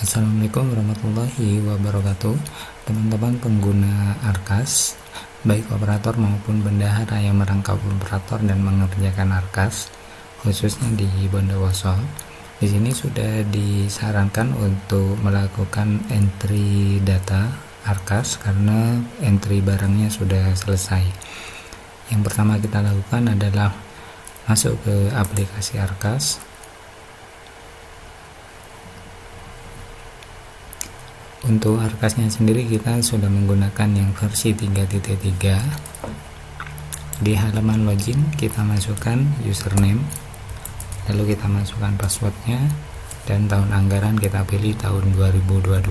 Assalamualaikum warahmatullahi wabarakatuh. Teman-teman pengguna Arkas, baik operator maupun bendahara yang merangkap operator dan mengerjakan Arkas, khususnya di Bondowoso, di sini sudah disarankan untuk melakukan entry data Arkas karena entry barangnya sudah selesai. Yang pertama kita lakukan adalah masuk ke aplikasi Arkas. Untuk Arkasnya sendiri kita sudah menggunakan yang versi 3.3. Di halaman login kita masukkan username, lalu kita masukkan passwordnya, dan tahun anggaran kita pilih tahun 2022,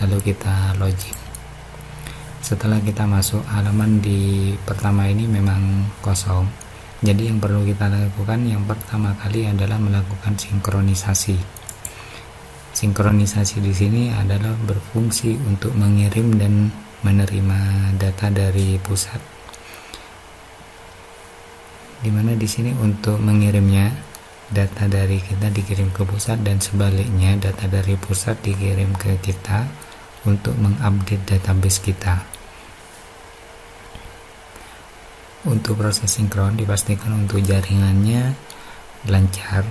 lalu kita login. Setelah kita masuk, halaman di pertama ini memang kosong, jadi yang perlu kita lakukan yang pertama kali adalah melakukan sinkronisasi. Sinkronisasi di sini adalah berfungsi untuk mengirim dan menerima data dari pusat. Dimana di sini untuk mengirimnya, data dari kita dikirim ke pusat dan sebaliknya data dari pusat dikirim ke kita untuk mengupdate database kita. Untuk proses sinkron dipastikan untuk jaringannya lancar.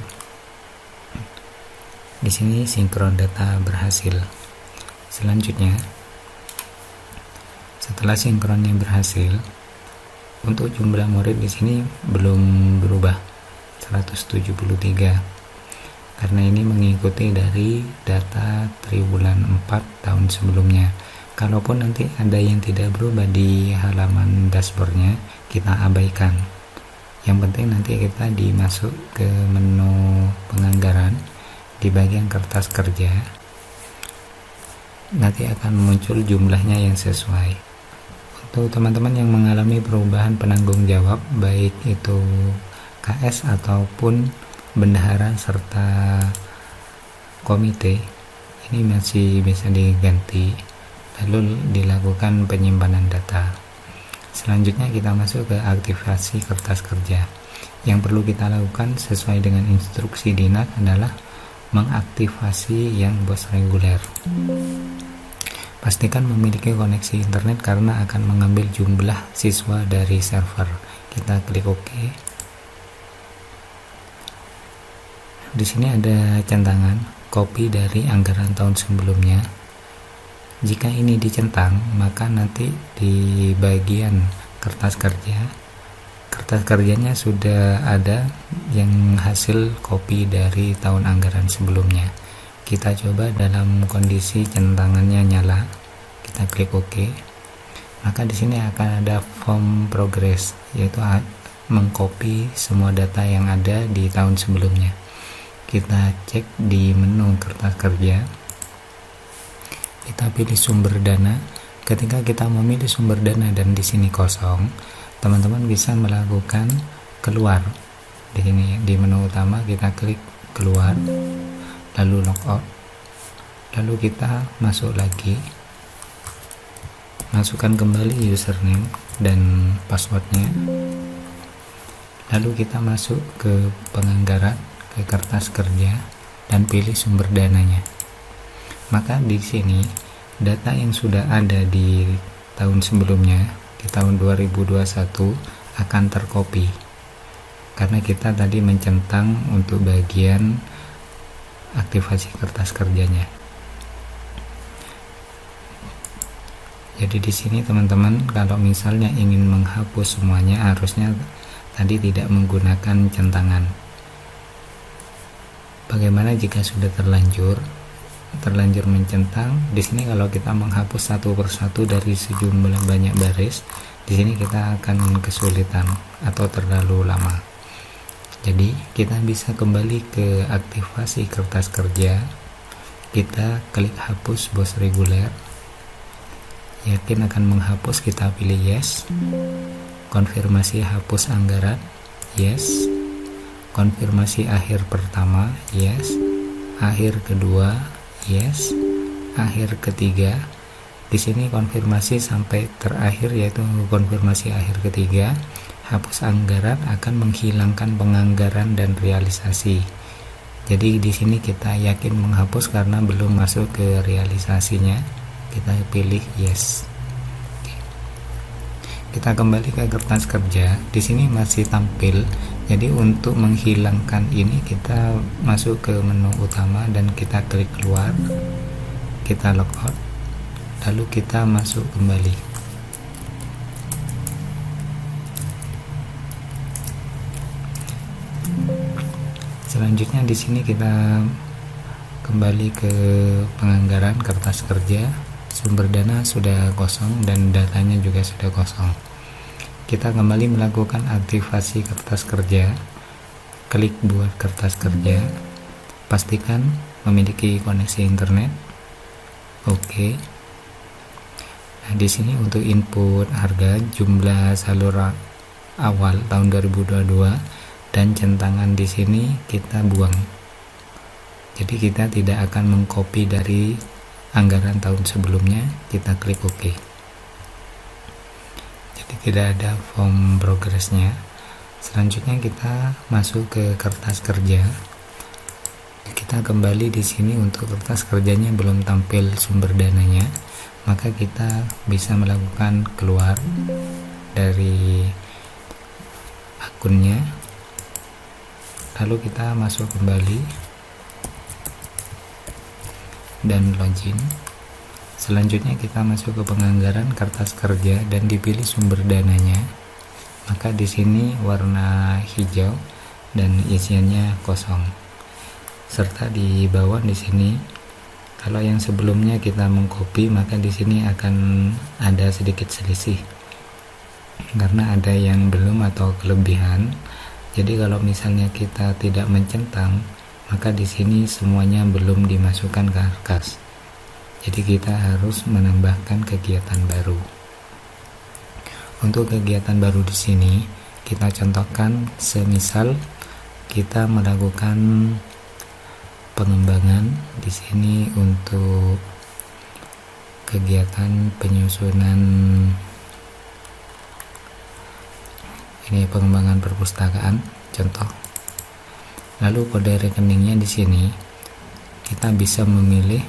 Di sini sinkron data berhasil. Selanjutnya, setelah sinkronnya berhasil, untuk jumlah murid di sini belum berubah 173 karena ini mengikuti dari data triwulan 4 tahun sebelumnya. Kalaupun nanti ada yang tidak berubah di halaman dashboardnya, kita abaikan. Yang penting nanti kita dimasuk ke menu penganggaran. Di bagian kertas kerja nanti akan muncul jumlahnya yang sesuai. Untuk teman-teman yang mengalami perubahan penanggung jawab, baik itu KS ataupun bendahara serta komite, ini masih bisa diganti lalu dilakukan penyimpanan data. Selanjutnya kita masuk ke aktivasi kertas kerja. Yang perlu kita lakukan sesuai dengan instruksi dinas adalah mengaktifasi yang bos reguler. Pastikan memiliki koneksi internet karena akan mengambil jumlah siswa dari server. Kita klik OK. Di sini ada centangan copy dari anggaran tahun sebelumnya. Jika ini dicentang, maka nanti di bagian kertas kerjanya sudah ada yang hasil copy dari tahun anggaran sebelumnya. Kita coba dalam kondisi centangannya nyala, kita klik OK. Maka di sini akan ada form progress, yaitu mengcopy semua data yang ada di tahun sebelumnya. Kita cek di menu kertas kerja, kita pilih sumber dana. Ketika kita memilih sumber dana dan di sini kosong, teman-teman bisa melakukan keluar. Di sini di menu utama kita klik keluar, lalu logout, lalu kita masuk lagi, masukkan kembali username dan passwordnya, lalu kita masuk ke penganggaran, ke kertas kerja, dan pilih sumber dananya. Maka di sini data yang sudah ada di tahun sebelumnya, di tahun 2021 akan tercopy karena kita tadi mencentang untuk bagian aktivasi kertas kerjanya. Jadi di sini teman-teman kalau misalnya ingin menghapus semuanya, harusnya tadi tidak menggunakan centangan. Bagaimana jika sudah terlanjur mencentang? Di sini kalau kita menghapus satu persatu dari sejumlah banyak baris, di sini kita akan kesulitan atau terlalu lama. Jadi kita bisa kembali ke aktivasi kertas kerja, kita klik hapus bos reguler, yakin akan menghapus, kita pilih yes, konfirmasi hapus anggaran, yes, konfirmasi akhir pertama, yes, akhir kedua, yes, akhir ketiga. Di sini konfirmasi sampai terakhir, yaitu konfirmasi akhir ketiga. Hapus anggaran akan menghilangkan penganggaran dan realisasi. Jadi di sini kita yakin menghapus karena belum masuk ke realisasinya. Kita pilih yes. Kita kembali ke kertas kerja. Di sini masih tampil. Jadi untuk menghilangkan ini kita masuk ke menu utama dan kita klik keluar. Kita logout. Lalu kita masuk kembali. Selanjutnya di sini kita kembali ke penganggaran kertas kerja. Sumber dana sudah kosong dan datanya juga sudah kosong. Kita kembali melakukan aktivasi kertas kerja. Klik buat kertas kerja. Pastikan memiliki koneksi internet. Oke. Nah, di sini untuk input harga, jumlah salur awal tahun 2022 dan centangan di sini kita buang. Jadi kita tidak akan mengcopy dari anggaran tahun sebelumnya. Kita klik OK. Jadi tidak ada form progresnya. Selanjutnya kita masuk ke kertas kerja. Kita kembali di sini untuk kertas kerjanya belum tampil sumber dananya, maka kita bisa melakukan keluar dari akunnya. Lalu kita masuk kembali dan login. Selanjutnya kita masuk ke penganggaran kertas kerja dan dipilih sumber dananya. Maka di sini warna hijau dan isiannya kosong. Serta di bawah di sini, kalau yang sebelumnya kita mengcopy, maka di sini akan ada sedikit selisih karena ada yang belum atau kelebihan. Jadi kalau misalnya kita tidak mencentang, maka di sini semuanya belum dimasukkan ke Arkas. Jadi kita harus menambahkan kegiatan baru. Untuk kegiatan baru di sini kita contohkan, semisal kita melakukan pengembangan di sini untuk kegiatan penyusunan ini pengembangan perpustakaan contoh. Lalu kode rekeningnya di sini kita bisa memilih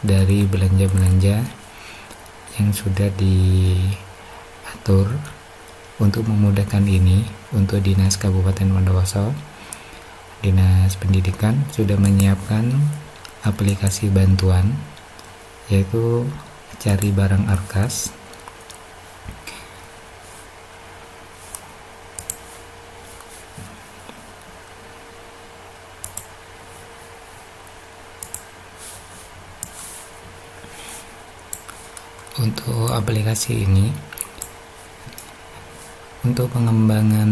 dari belanja-belanja yang sudah diatur. Untuk memudahkan ini, untuk Dinas Kabupaten Bondowoso, Dinas Pendidikan sudah menyiapkan aplikasi bantuan, yaitu cari barang Arkas. Untuk aplikasi ini, untuk pengembangan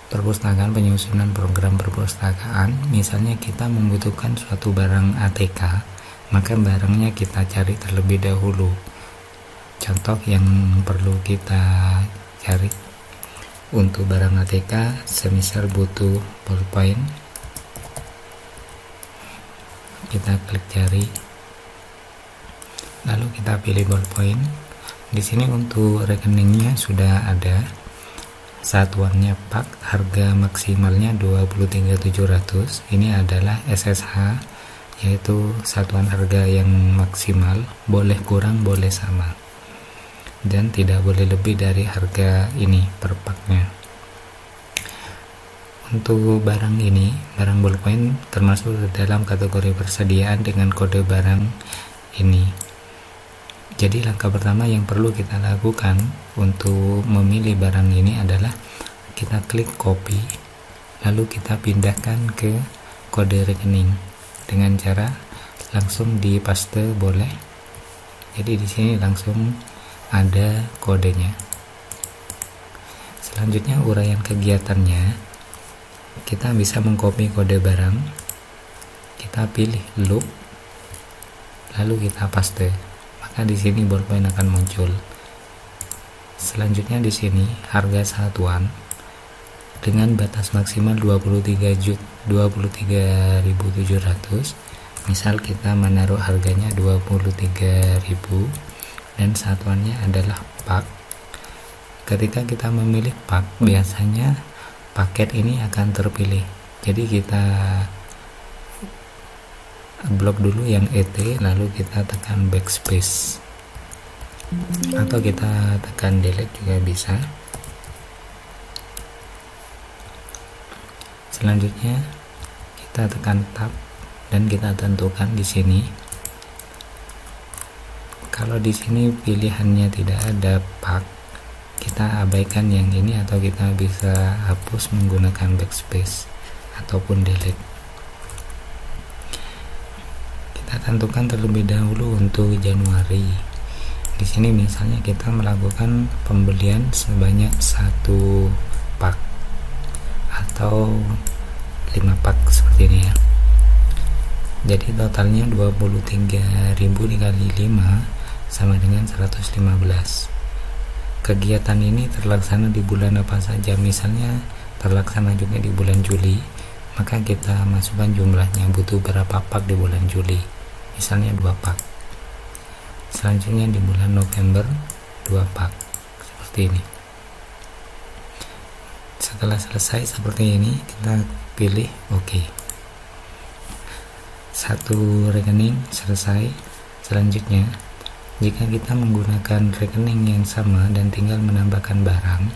perpustakaan, penyusunan program perpustakaan, misalnya kita membutuhkan suatu barang ATK, maka barangnya kita cari terlebih dahulu. Contoh yang perlu kita cari untuk barang ATK, semisal butuh ballpoint, kita klik cari. Lalu kita pilih ballpoint. Di sini untuk rekeningnya sudah ada. Satuannya pak, harga maksimalnya 23.700. Ini adalah SSH, yaitu satuan harga yang maksimal. Boleh kurang, boleh sama. Dan tidak boleh lebih dari harga ini per paknya. Untuk barang ini, barang ballpoint termasuk dalam kategori persediaan dengan kode barang ini. Jadi langkah pertama yang perlu kita lakukan untuk memilih barang ini adalah kita klik copy, lalu kita pindahkan ke kode rekening dengan cara langsung di paste boleh. Jadi di sini langsung ada kodenya. Selanjutnya uraian kegiatannya, kita bisa mengcopy kode barang, kita pilih loop, lalu kita paste. Di sini ballpoint akan muncul. Selanjutnya di sini harga satuan dengan batas maksimal 23.700. Misal kita menaruh harganya 23.000 dan satuannya adalah pak. Ketika kita memilih pak, biasanya paket ini akan terpilih. Jadi kita blok dulu yang ET, lalu kita tekan backspace atau kita tekan delete juga bisa. Selanjutnya kita tekan tab dan kita tentukan di sini. Kalau di sini pilihannya tidak ada pak, kita abaikan yang ini atau kita bisa hapus menggunakan backspace ataupun delete. Kita tentukan terlebih dahulu untuk Januari. Di sini misalnya kita melakukan pembelian sebanyak 1 pak atau 5 pak seperti ini ya. Jadi totalnya 23.000 dikali 5 sama dengan 115. Kegiatan ini terlaksana di bulan apa saja? Misalnya terlaksana juga di bulan Juli, maka kita masukkan jumlahnya, butuh berapa pak di bulan Juli, misalnya 2 pak. Selanjutnya di bulan November 2 pak, seperti ini. Setelah selesai seperti ini, kita pilih OK. Satu rekening selesai. Selanjutnya, jika kita menggunakan rekening yang sama dan tinggal menambahkan barang,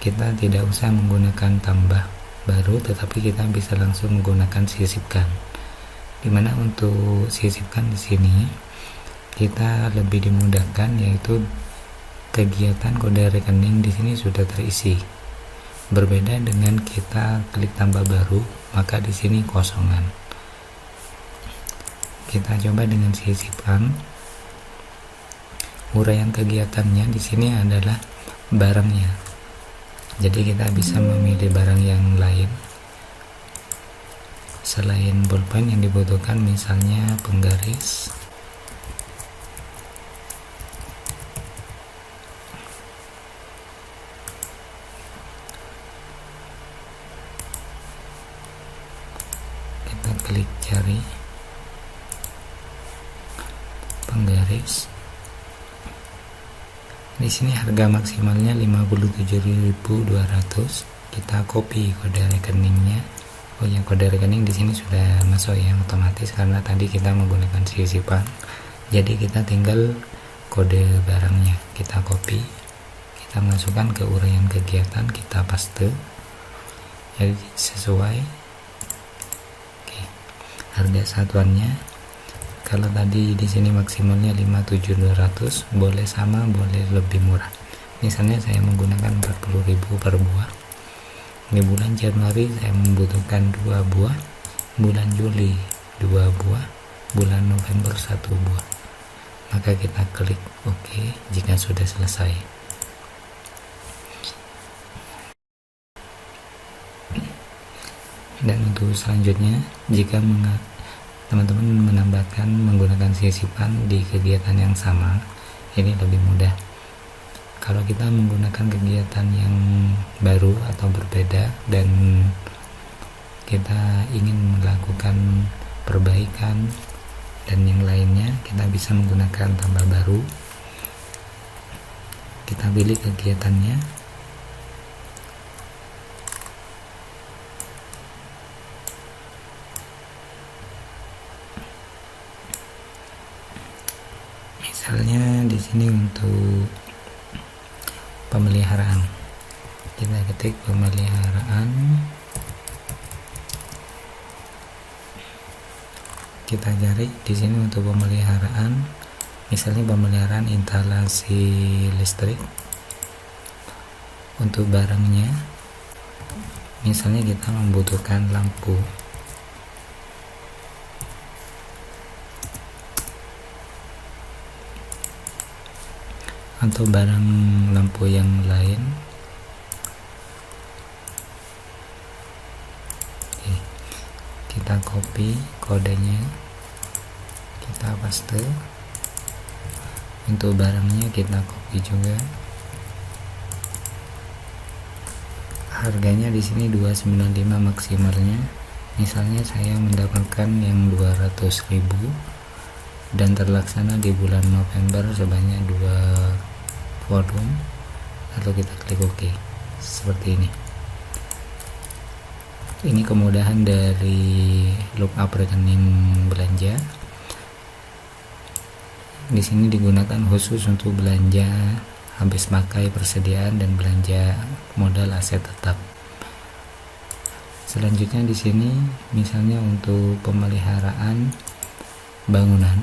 kita tidak usah menggunakan tambah baru, tetapi kita bisa langsung menggunakan sisipkan. Dimana untuk sisipkan di sini kita lebih dimudahkan, yaitu kegiatan kode rekening di sini sudah terisi. Berbeda dengan kita klik tambah baru, maka di sini kosongan. Kita coba dengan sisipkan. Uraian kegiatannya di sini adalah barangnya. Jadi kita bisa memilih barang yang lain selain bolpen yang dibutuhkan, misalnya penggaris, kita klik cari penggaris. Di sini harga maksimalnya 57.200. Kita copy kode rekeningnya. Oh ya, kode rekening di sini sudah masuk ya otomatis karena tadi kita menggunakan sisipan. Jadi kita tinggal kode barangnya, kita copy, kita masukkan ke uraian kegiatan, kita paste. Jadi sesuai. Oke. Harga satuannya, kalau tadi di sini maksimalnya 57.200, boleh sama, boleh lebih murah. Misalnya saya menggunakan 40.000 per buah. Di bulan Januari saya membutuhkan 2 buah, bulan Juli 2 buah, bulan November 1 buah. Maka kita klik OK jika sudah selesai. Dan untuk selanjutnya, jika teman-teman menambahkan menggunakan sisipan di kegiatan yang sama, ini lebih mudah. Kalau kita menggunakan kegiatan yang baru atau berbeda dan kita ingin melakukan perbaikan dan yang lainnya, kita bisa menggunakan tambah baru. Kita pilih kegiatannya, misalnya di sini untuk pemeliharaan, kita ketik pemeliharaan, kita cari di sini untuk pemeliharaan, misalnya pemeliharaan instalasi listrik. Untuk barangnya, misalnya kita membutuhkan lampu, atau barang lampu yang lain. Oke, kita copy kodenya, kita paste. Untuk barangnya kita copy juga. Harganya di sini 295 maksimalnya. Misalnya saya mendapatkan yang 200.000 dan terlaksana di bulan November sebanyak 2 volume, lalu kita klik OK seperti ini. Ini kemudahan dari lookup rekening belanja. Di sini digunakan khusus untuk belanja habis pakai, persediaan, dan belanja modal aset tetap. Selanjutnya di sini misalnya untuk pemeliharaan bangunan.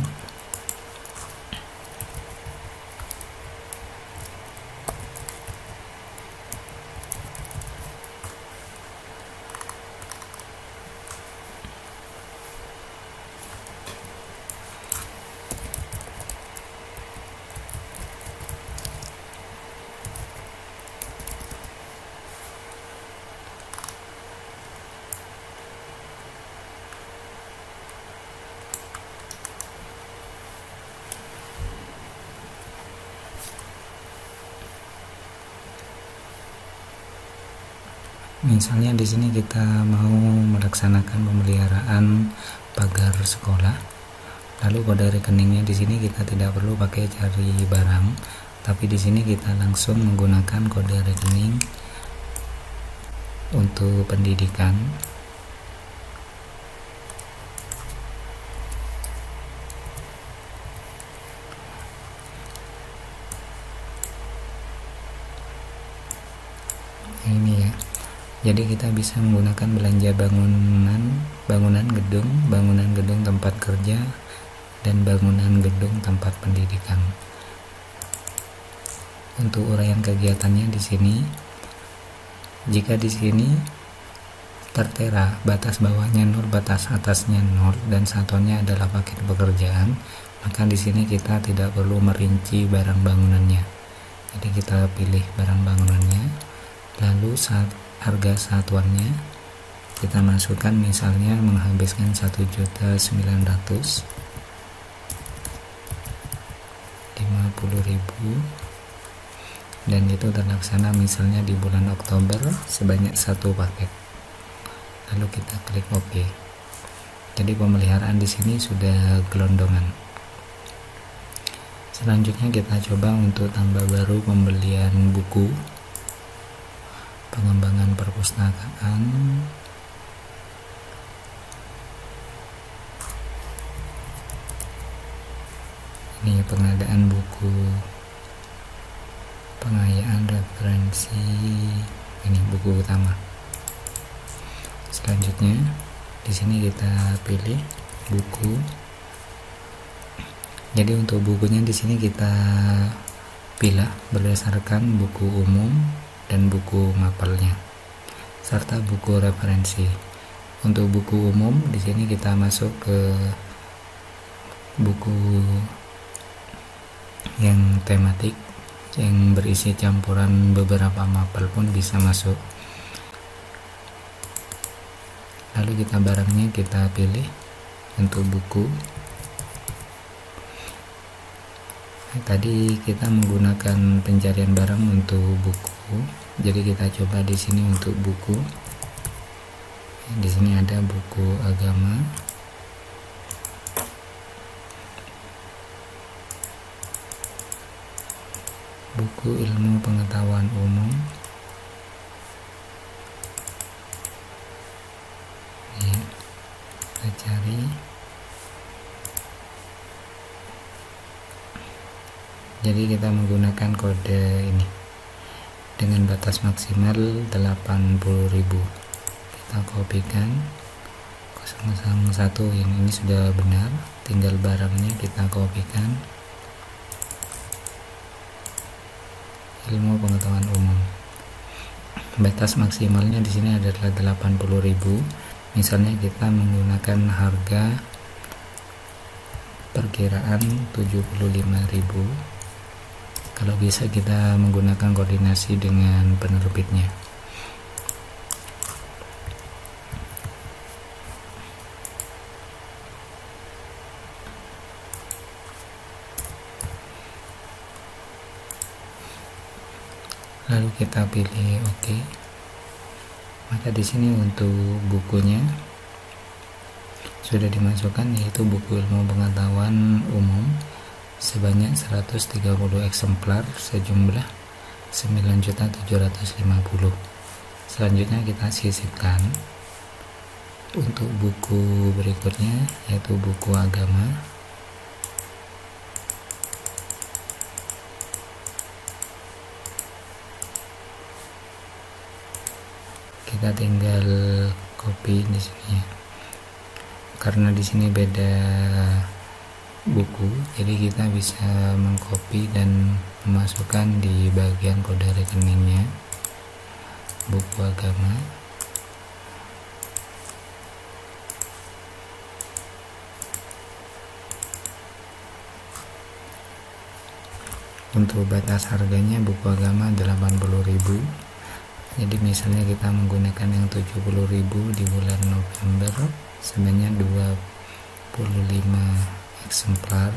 Misalnya di sini kita mau melaksanakan pemeliharaan pagar sekolah, lalu kode rekeningnya di sini kita tidak perlu pakai cari barang, tapi di sini kita langsung menggunakan kode rekening untuk pendidikan. Ini ya. Jadi kita bisa menggunakan belanja bangunan gedung tempat kerja, dan bangunan gedung tempat pendidikan. Untuk uraian kegiatannya di sini, jika di sini tertera batas bawahnya 0, batas atasnya 0, dan satuannya adalah paket pekerjaan, maka di sini kita tidak perlu merinci barang bangunannya. Jadi kita pilih barang bangunannya, lalu harga satuannya kita masukkan, misalnya menghabiskan 1.950.000, dan itu terlaksana misalnya di bulan Oktober sebanyak 1 paket. Lalu kita klik OK. Jadi pemeliharaan di sini sudah gelondongan. Selanjutnya kita coba untuk tambah baru pembelian buku, pengembangan perpustakaan. Ini pengadaan buku, pengayaan referensi, ini buku utama. Selanjutnya di sini kita pilih buku. Jadi untuk bukunya di sini kita pilih berdasarkan buku umum dan buku mapelnya serta buku referensi. Untuk buku umum di sini kita masuk ke buku yang tematik yang berisi campuran beberapa mapel pun bisa masuk. Lalu kita barangnya kita pilih untuk buku. Tadi kita menggunakan pencarian barang untuk buku, jadi kita coba di sini untuk buku. Di sini ada buku agama, buku ilmu pengetahuan umum, ya, kita cari. Jadi kita menggunakan kode ini dengan batas maksimal 80.000. Kita kopikan 001 yang ini sudah benar, tinggal barangnya kita kopikan. Ilmu pengetahuan umum. Batas maksimalnya di sini adalah 80.000. Misalnya kita menggunakan harga perkiraan 75.000. Kalau bisa kita menggunakan koordinasi dengan penerbitnya. Lalu kita pilih OK. Maka di sini untuk bukunya sudah dimasukkan, yaitu buku ilmu pengetahuan umum sebanyak 130 eksemplar sejumlah 9.750.000. Selanjutnya kita sisipkan. untuk buku berikutnya, yaitu buku agama. Kita tinggal copy di sini ya. Karena di sini beda buku, jadi kita bisa mengcopy dan memasukkan di bagian kode rekeningnya buku agama. Untuk batas harganya buku agama 80.000. Jadi misalnya kita menggunakan yang 70.000 di bulan November sebanyak 25 eksemplar.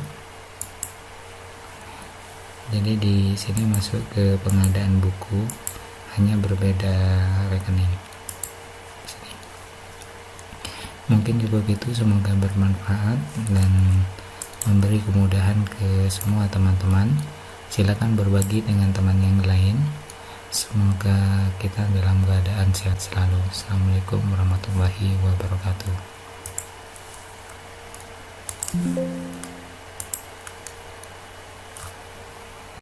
Jadi di sini masuk ke pengadaan buku, hanya berbeda rekening. Mungkin cukup itu, semoga bermanfaat dan memberi kemudahan ke semua teman-teman. Silakan berbagi dengan teman yang lain. Semoga kita dalam keadaan sehat selalu. Assalamualaikum warahmatullahi wabarakatuh.